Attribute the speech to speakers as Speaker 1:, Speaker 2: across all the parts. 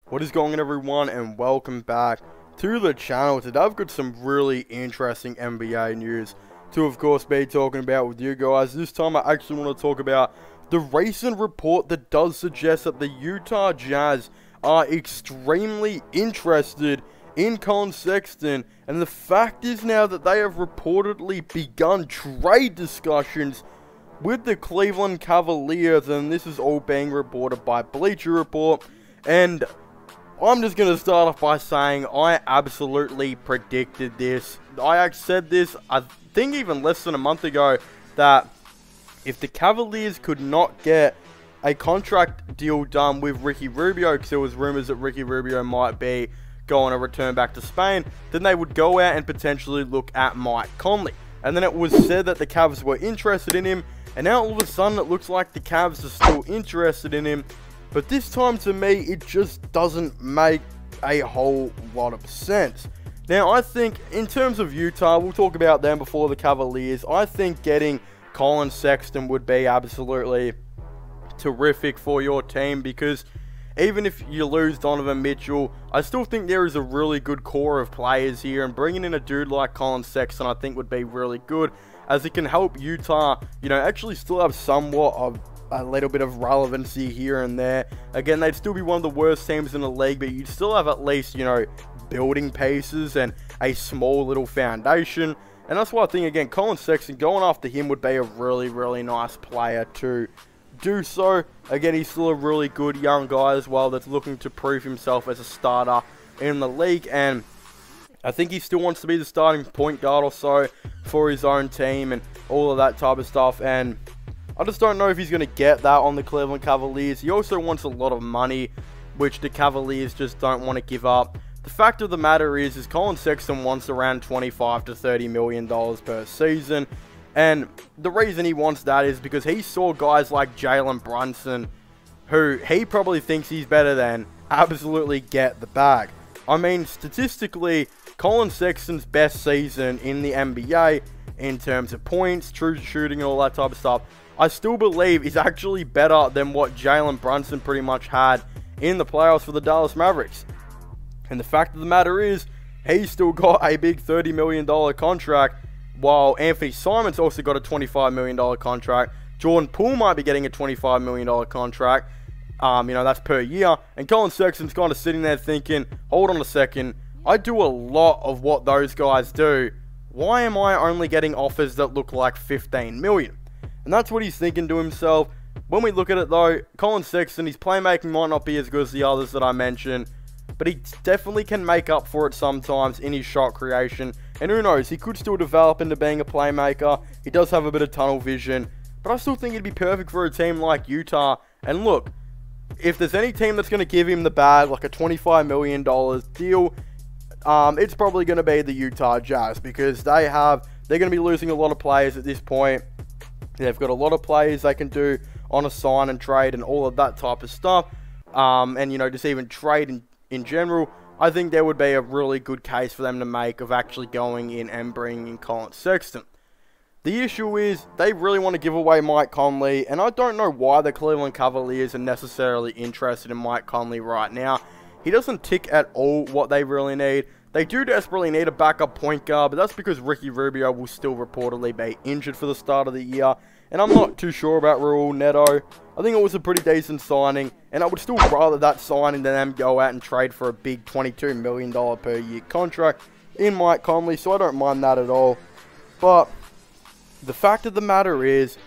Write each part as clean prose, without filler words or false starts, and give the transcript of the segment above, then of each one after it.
Speaker 1: What is going on, everyone, and welcome back to the channel. Today I've got some really interesting NBA news to, of course, be talking about with you guys. This time I actually want to talk about the recent report that does suggest that the Utah Jazz are extremely interested in Collin Sexton, and the fact is now that they have reportedly begun trade discussions with the Cleveland Cavaliers, and this is all being reported by Bleacher Report. And I'm just going to start off by saying I absolutely predicted this. I said this, I think even less than a month ago, that if the Cavaliers could not get a contract deal done with Ricky Rubio, because there was rumors that Ricky Rubio might be going to return back to Spain, then they would go out and potentially look at Mike Conley. And then it was said that the Cavs were interested in him, and now all of a sudden it looks like the Cavs are still interested in him. But this time, to me, it just doesn't make a whole lot of sense. Now, I think, in terms of Utah, we'll talk about them before the Cavaliers. I think getting Collin Sexton would be absolutely terrific for your team, because even if you lose Donovan Mitchell, I still think there is a really good core of players here, and bringing in a dude like Collin Sexton, I think, would be really good, as it can help Utah, actually still have somewhat of a little bit of relevancy here and there. Again, they'd still be one of the worst teams in the league, but you'd still have at least, building pieces and a small little foundation. And that's why I think, again, Collin Sexton, going after him would be a really, really nice player to do so. Again, he's still a really good young guy as well that's looking to prove himself as a starter in the league, and I think he still wants to be the starting point guard or so for his own team and all of that type of stuff. And I just don't know if he's going to get that on the Cleveland Cavaliers. He also wants a lot of money, which the Cavaliers just don't want to give up. The fact of the matter is Collin Sexton wants around $25 to $30 million per season. And the reason he wants that is because he saw guys like Jalen Brunson, who he probably thinks he's better than, absolutely get the bag. I mean, statistically, Collin Sexton's best season in the NBA, in terms of points, true shooting, and all that type of stuff, I still believe is actually better than what Jalen Brunson pretty much had in the playoffs for the Dallas Mavericks. And the fact of the matter is, he's still got a big $30 million contract, while Anthony Simons also got a $25 million contract. Jordan Poole might be getting a $25 million contract. That's per year. And Collin Sexton's kind of sitting there thinking, hold on a second, I do a lot of what those guys do. Why am I only getting offers that look like $15 million? And that's what he's thinking to himself. When we look at it though, Collin Sexton, his playmaking might not be as good as the others that I mentioned, but he definitely can make up for it sometimes in his shot creation. And who knows, he could still develop into being a playmaker. He does have a bit of tunnel vision, but I still think it'd be perfect for a team like Utah. And look, if there's any team that's going to give him the bag, like a $25 million deal, it's probably going to be the Utah Jazz, because they're going to be losing a lot of players at this point. They've got a lot of players they can do on a sign and trade and all of that type of stuff. And, just even trade in general. I think there would be a really good case for them to make of actually going in and bringing in Collin Sexton. The issue is they really want to give away Mike Conley, and I don't know why the Cleveland Cavaliers are necessarily interested in Mike Conley right now. He doesn't tick at all what they really need. They do desperately need a backup point guard, but that's because Ricky Rubio will still reportedly be injured for the start of the year. And I'm not too sure about Raul Neto. I think it was a pretty decent signing, and I would still rather that signing than them go out and trade for a big $22 million per year contract in Mike Conley, so I don't mind that at all. But the fact of the matter is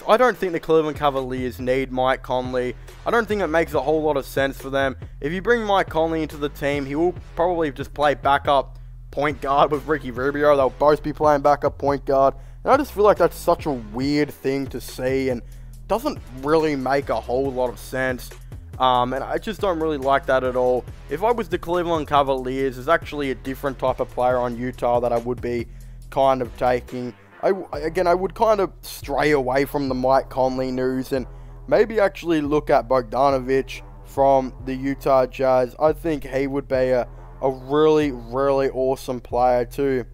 Speaker 1: I don't think the Cleveland Cavaliers need Mike Conley. I don't think it makes a whole lot of sense for them. If you bring Mike Conley into the team, he will probably just play backup point guard with Ricky Rubio. They'll both be playing backup point guard. And I just feel like that's such a weird thing to see and doesn't really make a whole lot of sense. And I just don't really like that at all. If I was the Cleveland Cavaliers, there's actually a different type of player on Utah that I would be kind of taking. I would kind of stray away from the Mike Conley news and maybe actually look at Bogdanovic from the Utah Jazz. I think he would be a really, really awesome player to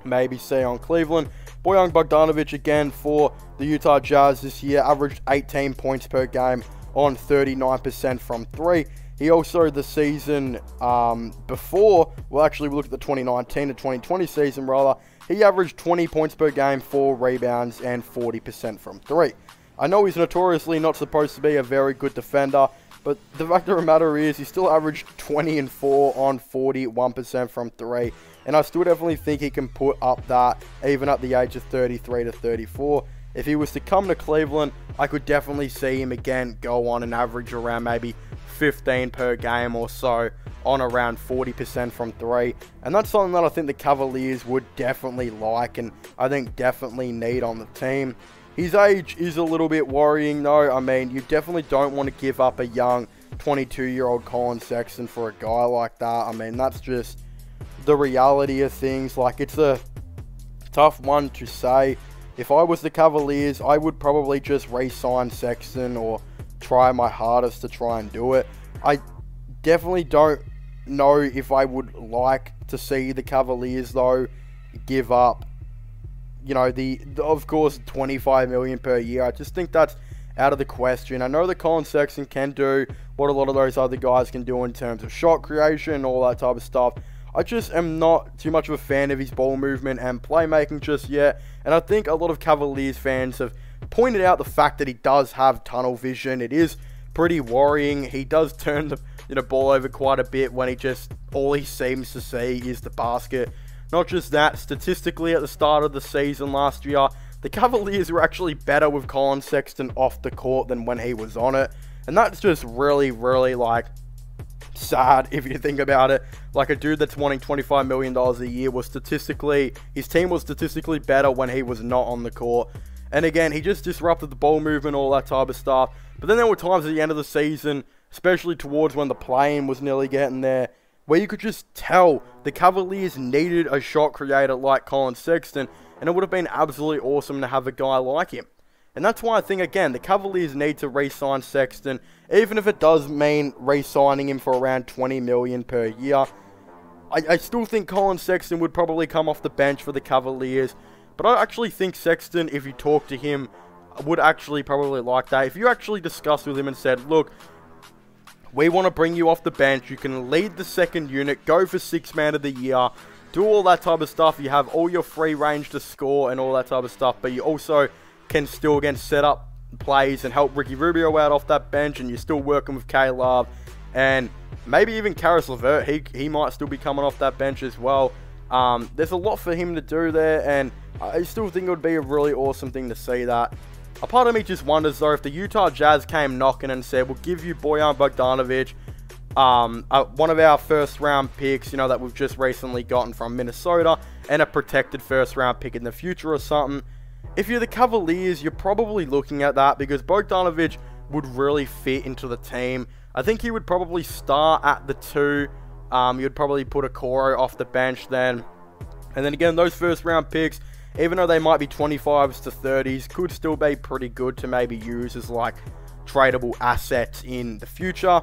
Speaker 1: maybe see on Cleveland. Bojan Bogdanovic, again, for the Utah Jazz this year, averaged 18 points per game on 39% from 3. He also, the season before, well actually we look at the 2019 to 2020 season rather, he averaged 20 points per game, 4 rebounds, and 40% from 3. I know he's notoriously not supposed to be a very good defender, but the fact of the matter is he still averaged 20 and 4 on 41% from 3. And I still definitely think he can put up that even at the age of 33 to 34. If he was to come to Cleveland, I could definitely see him again go on and average around maybe 15 per game or so on around 40% from 3. And that's something that I think the Cavaliers would definitely like and I think definitely need on the team. His age is a little bit worrying though. I mean, you definitely don't want to give up a young 22-year-old Collin Sexton for a guy like that. I mean, that's just the reality of things. Like, it's a tough one to say. If I was the Cavaliers, I would probably just re-sign Sexton or try my hardest to try and do it. I definitely don't know if I would like to see the Cavaliers though give up, you know, of course 25 million per year. I just think that's out of the question. I know that Collin Sexton can do what a lot of those other guys can do in terms of shot creation, all that type of stuff. I just am not too much of a fan of his ball movement and playmaking just yet. And I think a lot of Cavaliers fans have pointed out the fact that he does have tunnel vision. It is pretty worrying. He does turn the ball over quite a bit when all he seems to see is the basket. Not just that, statistically at the start of the season last year, the Cavaliers were actually better with Collin Sexton off the court than when he was on it. And that's just really, really, like, sad if you think about it. Like, a dude that's wanting $25 million a year his team was statistically better when he was not on the court. And again, he just disrupted the ball movement, all that type of stuff. But then there were times at the end of the season, especially towards when the play-in was nearly getting there, where you could just tell the Cavaliers needed a shot creator like Collin Sexton, and it would have been absolutely awesome to have a guy like him. And that's why I think, again, the Cavaliers need to re-sign Sexton, even if it does mean re-signing him for around $20 million per year. I still think Collin Sexton would probably come off the bench for the Cavaliers, but I actually think Sexton, if you talk to him, would actually probably like that. If you actually discussed with him and said, look, we want to bring you off the bench, you can lead the second unit, go for 6th man of the year, do all that type of stuff, you have all your free range to score and all that type of stuff, but you also can still, again, set up plays and help Ricky Rubio out off that bench, and you're still working with K-Love, and maybe even Karis LeVert, he might still be coming off that bench as well. There's a lot for him to do there, and I still think it would be a really awesome thing to see that. A part of me just wonders, though, if the Utah Jazz came knocking and said, we'll give you Bojan Bogdanovic, one of our first-round picks, you know, that we've just recently gotten from Minnesota, and a protected first-round pick in the future or something. If you're the Cavaliers, you're probably looking at that because Bogdanovic would really fit into the team. I think he would probably start at the 2. You'd probably put a Okoro off the bench then. And then again, those first-round picks, even though they might be 25s to 30s, could still be pretty good to maybe use as, like, tradable assets in the future.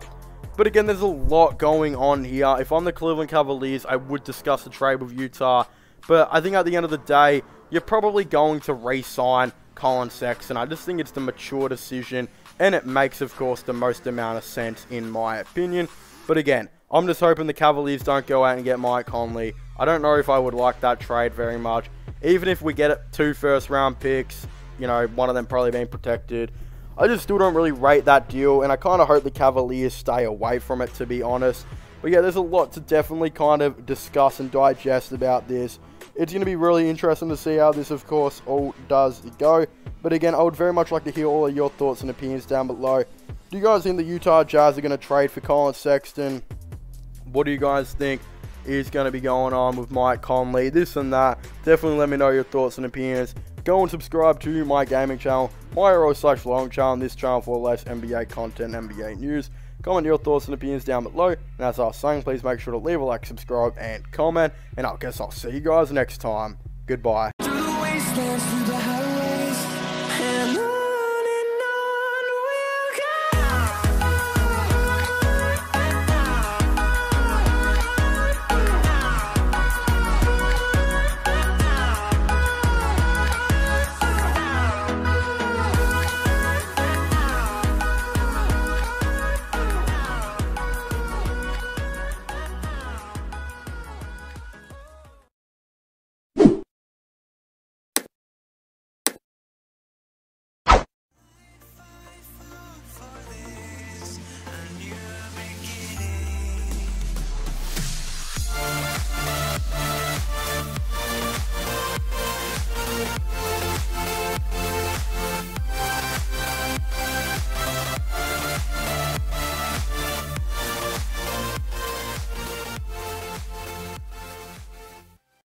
Speaker 1: But again, there's a lot going on here. If I'm the Cleveland Cavaliers, I would discuss the trade with Utah. But I think at the end of the day, you're probably going to re-sign Collin Sexton. I just think it's the mature decision, and it makes, of course, the most amount of sense in my opinion. But again, I'm just hoping the Cavaliers don't go out and get Mike Conley. I don't know if I would like that trade very much. Even if we get 2 first-round picks, you know, one of them probably being protected, I just still don't really rate that deal, and I kind of hope the Cavaliers stay away from it, to be honest. But yeah, there's a lot to definitely kind of discuss and digest about this. It's going to be really interesting to see how this, of course, all does go. But again, I would very much like to hear all of your thoughts and opinions down below. Do you guys think the Utah Jazz are going to trade for Collin Sexton? What do you guys think is going to be going on with Mike Conley? This and that. Definitely let me know your thoughts and opinions. Go and subscribe to my gaming channel, myro/vlogging channel, this channel for less NBA content, NBA news. Comment your thoughts and opinions down below. And as I was saying, please make sure to leave a like, subscribe, and comment. And I guess I'll see you guys next time. Goodbye.